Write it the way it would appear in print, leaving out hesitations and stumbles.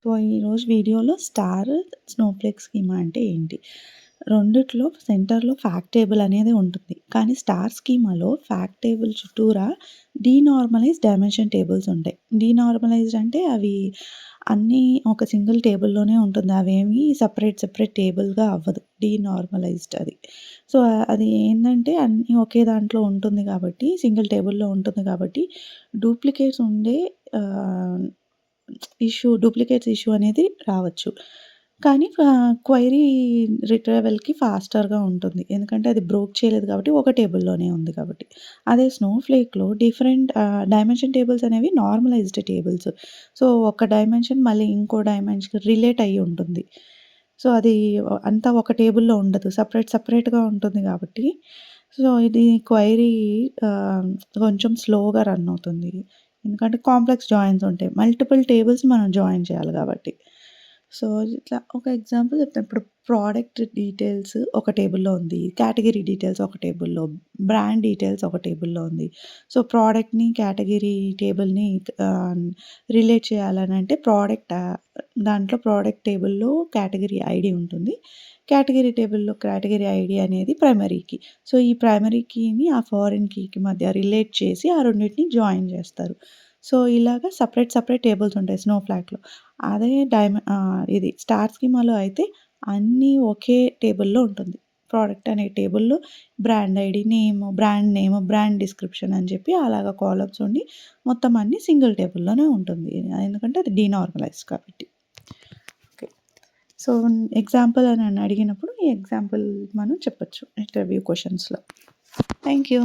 So, ఈరోజు వీడియోలో star, Snowflake schema అంటే ఏంటి? రెండిట్లో సెంటర్‌లో ఫ్యాక్ట్ టేబుల్ అనేది ఉంటుంది. కానీ స్టార్ స్కీమాలో ఫ్యాక్ట్ టేబుల్ చుట్టూరా డీనార్మలైజ్డ్ డైమెన్షన్ టేబుల్స్ ఉంటాయి. డీనార్మలైజ్డ్ అంటే అవి అన్నీ ఒక సింగిల్ టేబుల్‌లోనే ఉంటుంది. అవేమి సెపరేట్ టేబుల్‌గా అవ్వదు. డీనార్మలైజ్డ్ అది. సో, అది ఏందంటే అన్నీ ఒకే దాంట్లో ఉంటుంది కాబట్టి సింగిల్ టేబుల్‌లో ఉంటుంది కాబట్టి డూప్లికేట్స్ ఉండే ఆహ్ డూప్లికేట్స్ ఇష్యూ అనేది రావచ్చు. కానీ క్వెరీ రిట్రీవల్‌కి ఫాస్టర్‌గా ఉంటుంది. ఎందుకంటే అది బ్రోక్ చేయలేదు కాబట్టి ఒక టేబుల్‌లోనే ఉంది కాబట్టి. అదే స్నోఫ్లేక్‌లో డిఫరెంట్ డైమెన్షన్ టేబుల్స్ అనేవి నార్మలైజ్డ్ టేబుల్స్. సో, ఒక డైమెన్షన్ మళ్ళీ ఇంకో డైమెన్షన్‌కి రిలేట్ అయ్యి ఉంటుంది. సో, అది అంతా ఒక టేబుల్‌లో ఉండదు. సెపరేట్‌గా ఉంటుంది కాబట్టి సో, ఇది క్వెరీ ఆహ్, కొంచెం స్లోగా రన్ అవుతుంది. ఎందుకంటే కాంప్లెక్స్ జాయిన్స్ ఉంటాయి. మల్టిపుల్ టేబుల్స్ మనం జాయిన్ చేయాలి కాబట్టి. సో, ఇట్లా ఒక ఎగ్జాంపుల్ చెప్తాను. ఇప్పుడు ప్రొడక్ట్ డీటెయిల్స్ ఒక టేబుల్‌లో ఉంది. కేటగరీ డీటెయిల్స్ ఒక టేబుల్‌లో, బ్రాండ్ డీటెయిల్స్ ఒక టేబుల్‌లో ఉంది. సో, ప్రొడక్ట్‌ని, కేటగరీ టేబుల్‌ని రిలేట్ చేయాలనంటే దాంట్లో ప్రొడక్ట్ టేబుల్‌లో కేటగరీ ఐడీ ఉంటుంది. కేటగరీ టేబుల్‌లో కేటగరీ ఐడీ అనేది ప్రైమరీ కీ. సో, ఈ ప్రైమరీ కీని ఆ ఫారిన్ కీకి మధ్య రిలేట్ చేసి ఆ రెండిటిని జాయిన్ చేస్తారు. సో, ఇలాగ సెపరేట్ టేబుల్స్ ఉంటాయి స్నోఫ్లాక్‌లో. అదే ఇది స్టార్ స్కీమాలో అయితే అన్నీ ఒకే టేబుల్‌లో ఉంటుంది. ప్రొడక్ట్ అనే టేబుల్‌లో బ్రాండ్ ఐడీ, బ్రాండ్ డిస్క్రిప్షన్ అని చెప్పి అలాగా కాలమ్స్ ఉండి మొత్తం అన్నీ సింగిల్ టేబుల్‌లోనే ఉంటుంది. ఎందుకంటే అది డీనార్మలైజ్డ్ కాబట్టి. ఓకే. సో, ఎగ్జాంపుల్ అని నన్ను అడిగినప్పుడు ఈ ఎగ్జాంపుల్ మనం చెప్పొచ్చు ఇంటర్వ్యూ క్వెషన్స్‌లో. Thank you.